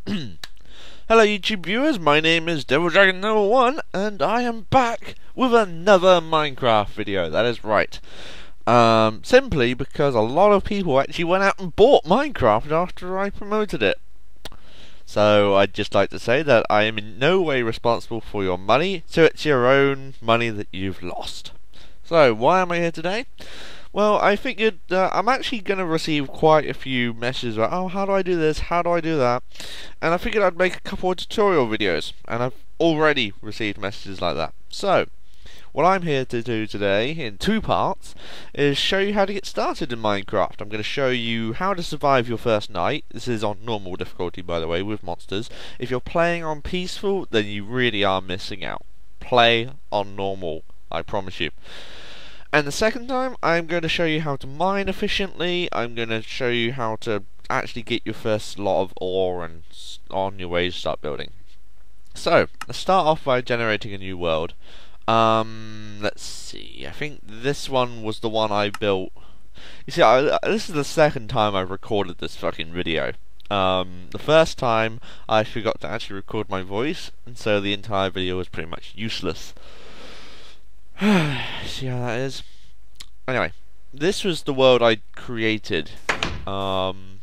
Hello YouTube viewers, my name is Devildragon number 1 and I am back with another Minecraft video. That is right. Simply because a lot of people actually went out and bought Minecraft after I promoted it. So I'd just like to say that I am in no way responsible for your money, so it's your own money that you've lost. So why am I here today? Well, I figured I'm actually going to receive quite a few messages about, oh, how do I do this, how do I do that? And I figured I'd make a couple of tutorial videos, and I've already received messages like that. So, what I'm here to do today, in 2 parts, is show you how to get started in Minecraft. I'm going to show you how to survive your first night. This is on normal difficulty, by the way, with monsters. If you're playing on peaceful, then you really are missing out. Play on normal, I promise you. And the second time, I'm going to show you how to mine efficiently. I'm going to show you how to actually get your first lot of ore and on your way to start building. So, let's start off by generating a new world. Let's see, I think this one was the one I built. You see, this is the second time I've recorded this fucking video. The first time, I forgot to actually record my voice, and so the entire video was pretty much useless. See how that is? Anyway, this was the world I created, and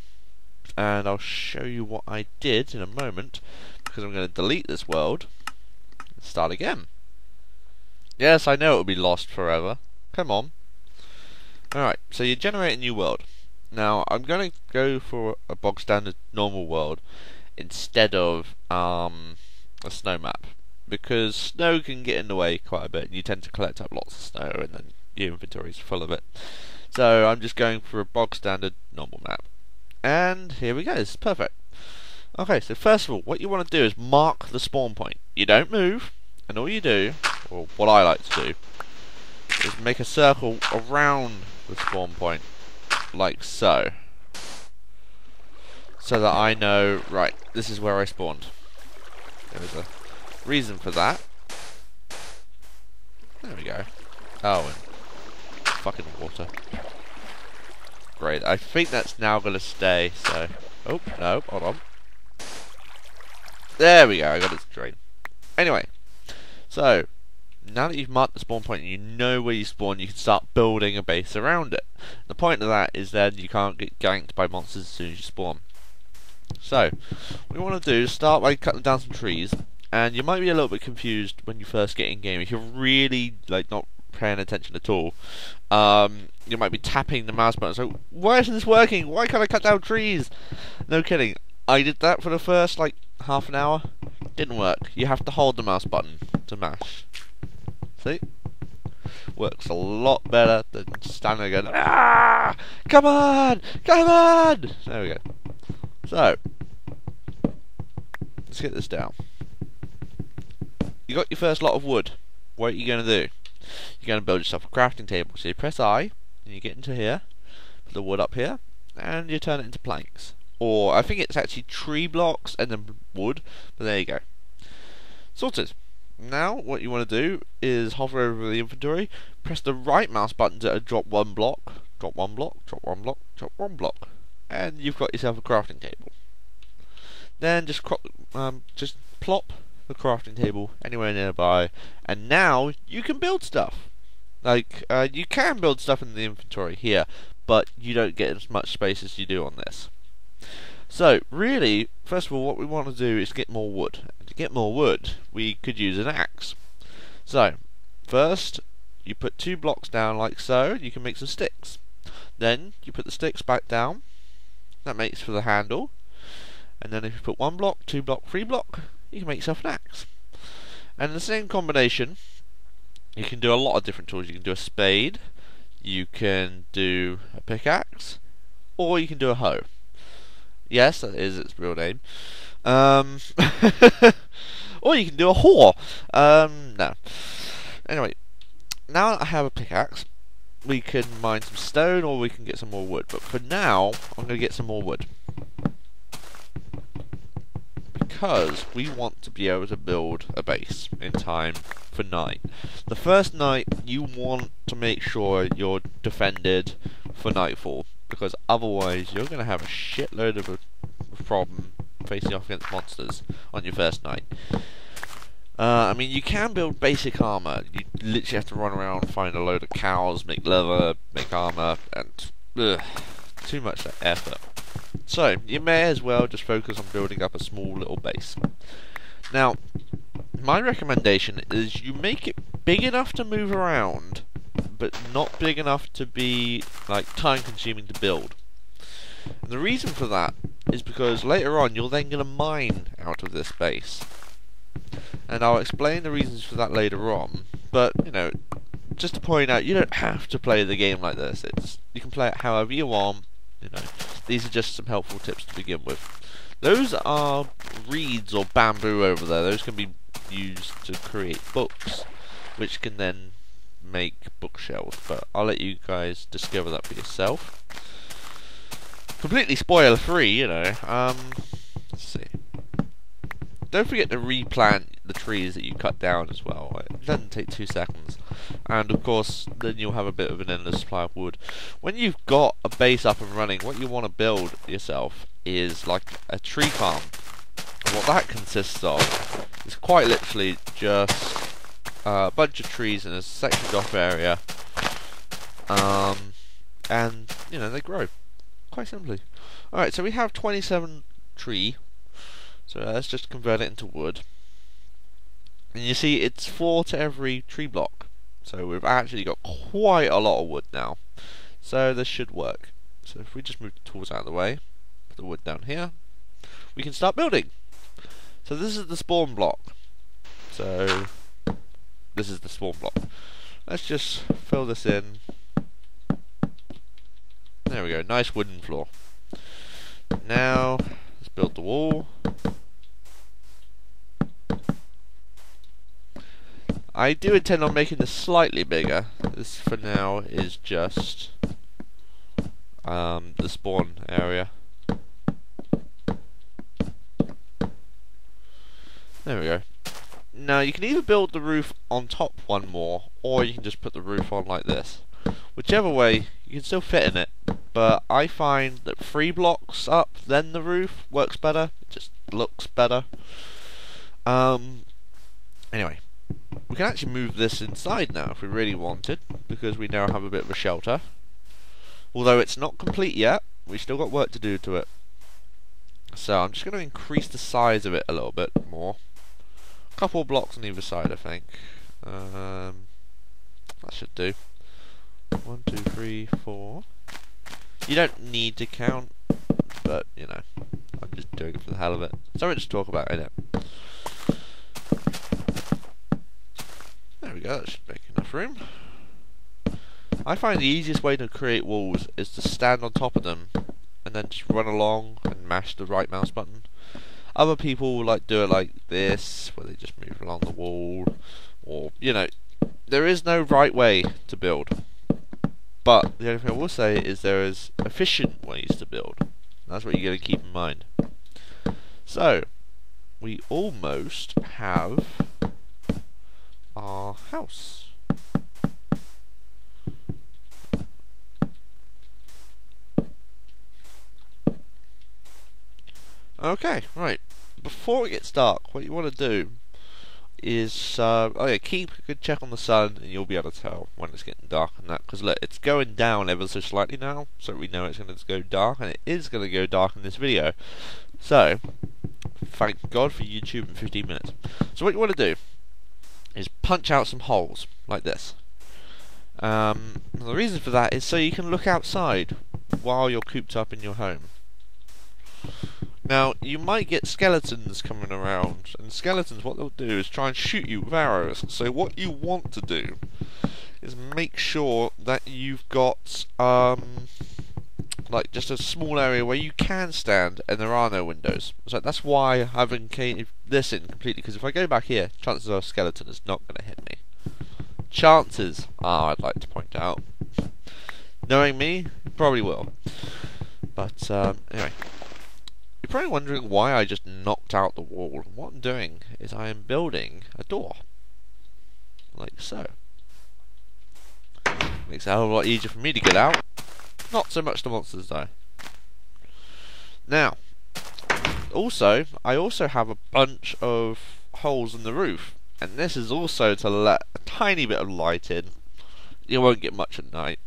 I'll show you what I did in a moment, because I'm going to delete this world and start again. Yes, I know it will be lost forever. Come on. Alright, so you generate a new world. Now, I'm going to go for a bog standard normal world instead of a snow map, because snow can get in the way quite a bit, and you tend to collect up lots of snow, and then your inventory's full of it. So I'm just going for a bog standard normal map. And here we go, this is perfect. Okay, so first of all, what you want to do is mark the spawn point. You don't move, and all you do, or what I like to do, is make a circle around the spawn point, like so. So that I know, right, this is where I spawned. There's a reason for that. There we go. Oh, and fucking water. Great. I think that's now going to stay, so... Oh, no, hold on. There we go, I got it straight. Anyway, so, now that you've marked the spawn point and you know where you spawn, you can start building a base around it. The point of that is then you can't get ganked by monsters as soon as you spawn. So, what you want to do is start by cutting down some trees. And you might be a little bit confused when you first get in game. If you're really like not paying attention at all, you might be tapping the mouse button. So why isn't this working? Why can't I cut down trees? No kidding. I did that for the first like half an hour. Didn't work. You have to hold the mouse button to mash. See? Works a lot better than standing there going, ah! Come on! Come on! There we go. So let's get this down. You got your first lot of wood. What are you going to do? You're going to build yourself a crafting table. So you press I, and you get into here, put the wood up here, and you turn it into planks. Or, I think it's actually tree blocks and then wood, but there you go. Sorted. Now, what you want to do is hover over the inventory, press the right mouse button to drop one block, drop one block, drop one block, drop one block, and you've got yourself a crafting table. Then just plop the crafting table anywhere nearby, and now you can build stuff. Like, you can build stuff in the inventory here, but you don't get as much space as you do on this. So, really, first of all, what we want to do is get more wood. And to get more wood, we could use an axe. So, first, you put 2 blocks down like so, you can make some sticks. Then, you put the sticks back down. That makes for the handle. And then if you put 1 block, 2 block, 3 block, you can make yourself an axe. And in the same combination, you can do a lot of different tools. You can do a spade, you can do a pickaxe, or you can do a hoe. Yes, that is its real name. Or you can do a whore. No. Anyway, now that I have a pickaxe, we can mine some stone or we can get some more wood. But for now, I'm going to get some more wood. Because we want to be able to build a base in time for night. The first night you want to make sure you're defended for nightfall, because otherwise you're going to have a shitload of a problem facing off against monsters on your first night. I mean, you can build basic armor. You literally have to run around, find a load of cows, make leather, make armor, and too much effort. So, you may as well just focus on building up a small little base. Now, my recommendation is you make it big enough to move around, but not big enough to be, like, time-consuming to build. And the reason for that is because later on you're then going to mine out of this base. And I'll explain the reasons for that later on, but, you know, just to point out, you don't have to play the game like this. You can play it however you want, you know. These are just some helpful tips to begin with. Those are reeds or bamboo over there. Those can be used to create books, which can then make bookshelves, but I'll let you guys discover that for yourself. Completely spoiler free, you know. Let's see. Don't forget to replant the trees that you cut down as well. It doesn't take 2 seconds. And of course, then you'll have a bit of an endless supply of wood. When you've got a base up and running, what you want to build yourself is like a tree farm. And what that consists of is quite literally just a bunch of trees in a sectioned off area. And, you know, they grow. Quite simply. Alright, so we have 27 tree. So let's just convert it into wood. And you see, it's 4 to every tree block. So we've actually got quite a lot of wood now. So this should work. So if we just move the tools out of the way, put the wood down here, we can start building. So this is the spawn block. So this is the spawn block. Let's just fill this in. There we go, nice wooden floor. Now, let's build the wall. I do intend on making this slightly bigger. This for now is just the spawn area. There we go. Now you can either build the roof on top one more, or you can just put the roof on like this. Whichever way, you can still fit in it, but I find that 3 blocks up, then the roof works better. It just looks better. Anyway, we can actually move this inside now if we really wanted, because we now have a bit of a shelter. Although it's not complete yet, we still got work to do to it. So I'm just going to increase the size of it a little bit more. A couple of blocks on either side, I think. That should do. 1, 2, 3, 4. You don't need to count, but you know, I'm just doing it for the hell of it. Something to talk about, innit? There we go, that should make enough room. I find the easiest way to create walls is to stand on top of them and then just run along and mash the right mouse button. Other people like do it like this, where they just move along the wall, or, you know, there is no right way to build. But the only thing I will say is there is efficient ways to build. That's what you're going to keep in mind. So, we almost have our house. Okay, right. Before it gets dark, what you want to do is keep a good check on the sun, and you'll be able to tell when it's getting dark and that. Because look, it's going down ever so slightly now, so we know it's going to go dark, and it is going to go dark in this video. So, thank God for YouTube in 15 minutes. So what you want to do is punch out some holes like this. The reason for that is so you can look outside while you're cooped up in your home. Now, you might get skeletons coming around, and skeletons, what they'll do is try and shoot you with arrows. So what you want to do is make sure that you've got like just a small area where you can stand and there are no windows. So that's why I've included this in completely, because if I go back here, chances are a skeleton is not going to hit me. Chances are, I'd like to point out. Knowing me, it probably will. But anyway. You're probably wondering why I just knocked out the wall. What I'm doing is I am building a door. Like so. Makes it a hell of a lot easier for me to get out. Not so much the monsters though. Now, Also, I also have a bunch of holes in the roof, and this is also to let a tiny bit of light in. You won't get much at night,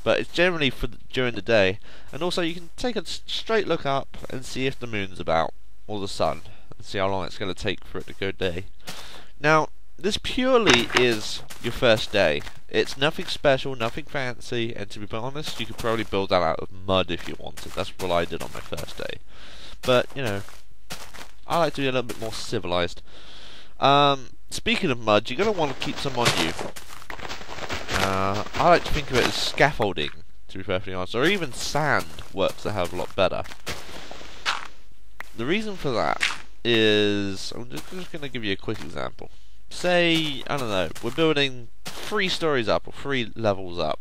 but it's generally for during the day. And also, you can take a straight look up and see if the moon's about, or the sun, and see how long it's going to take for it to go day. Now, this purely is your first day. It's nothing special, nothing fancy, and to be honest, you could probably build that out of mud if you wanted. That's what I did on my first day. But, you know, I like to be a little bit more civilized. Speaking of mud, you're going to want to keep some on you. I like to think of it as scaffolding, to be perfectly honest, or even sand works a hell of a lot better. The reason for that is, I'm just going to give you a quick example. Say, I don't know, we're building 3 stories up, or 3 levels up.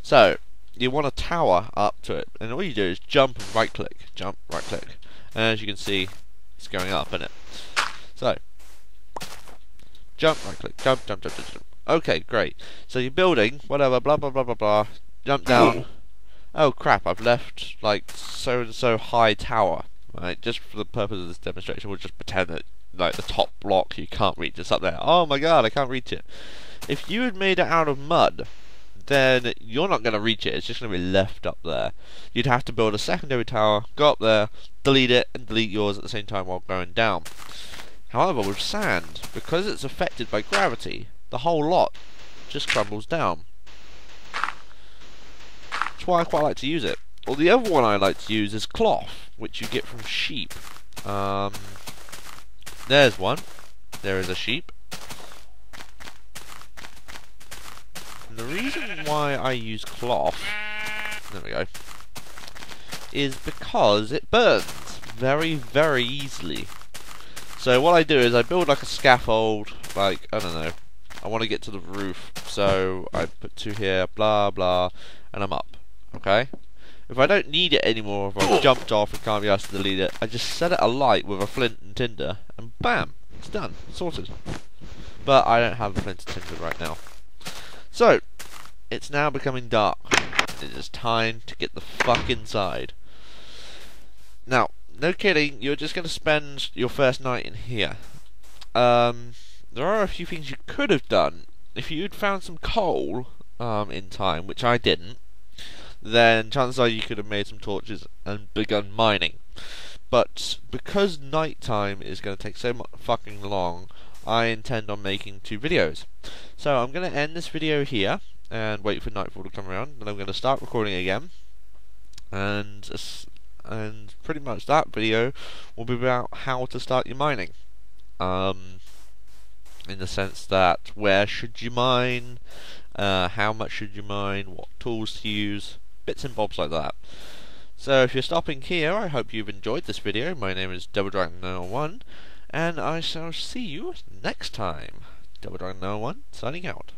So, you want a tower up to it, and all you do is jump and right click, and as you can see, it's going up, isn't it? So, jump, right click, jump. Okay, great. So you're building, whatever, blah blah blah blah blah, jump down. Oh crap, I've left, like, so and so high tower. Right, just for the purpose of this demonstration, we'll just pretend that, like, the top block you can't reach, it's up there. Oh my god, I can't reach it. If you had made it out of mud, then you're not going to reach it, it's just going to be left up there. You'd have to build a secondary tower, go up there, delete it, and delete yours at the same time while going down. However, with sand, because it's affected by gravity, the whole lot just crumbles down. That's why I quite like to use it. Or the other one I like to use is cloth, which you get from sheep. There's one. There is a sheep. And the reason why I use cloth, there we go, is because it burns very, very easily. So what I do is I build like a scaffold, like, I don't know, I want to get to the roof, so I put 2 here, blah blah, and I'm up, okay? If I don't need it anymore, if I've jumped off and can't be asked to delete it, I just set it alight with a flint and tinder, and bam, it's done, sorted. But I don't have a flint and tinder right now. So, it's now becoming dark, and it is time to get the fuck inside. Now, no kidding, you're just going to spend your first night in here. There are a few things you could have done. If you'd found some coal in time, which I didn't, then chances are you could have made some torches and begun mining. But because night time is going to take so fucking long, I intend on making 2 videos. So I'm going to end this video here and wait for nightfall to come around, and I'm going to start recording again, and pretty much that video will be about how to start your mining. In the sense that, where should you mine, how much should you mine, what tools to use, bits and bobs like that. So if you're stopping here, I hope you've enjoyed this video. My name is Devildragon1, and I shall see you next time. Devildragon1 signing out.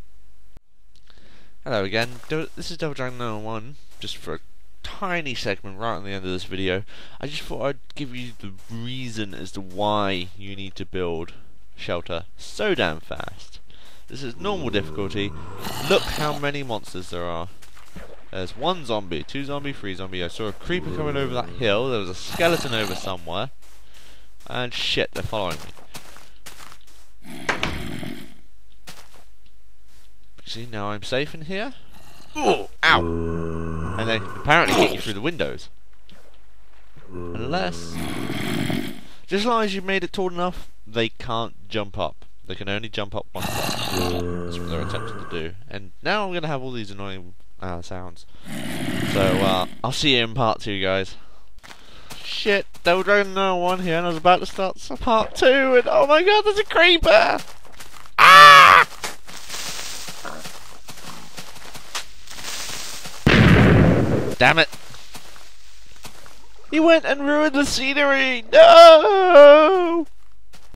Hello again, this is Devildragon1, just for a tiny segment right on the end of this video. I just thought I'd give you the reason as to why you need to build shelter so damn fast. This is normal difficulty. Look how many monsters there are. There's 1 zombie, 2 zombie, 3 zombie. I saw a creeper coming over that hill. There was a skeleton over somewhere. And shit, they're following me. See, now I'm safe in here. Oh, ow! And they apparently get you through the windows. Unless, just as long as you've made it tall enough, they can't jump up. They can only jump up 1 block. That's what they're attempting to do. And now I'm going to have all these annoying sounds. So, I'll see you in part 2, guys. Shit, Devildragon1 here, and I was about to start part 2, and oh my god, there's a creeper! Ah! Damn it! He went and ruined the scenery! No!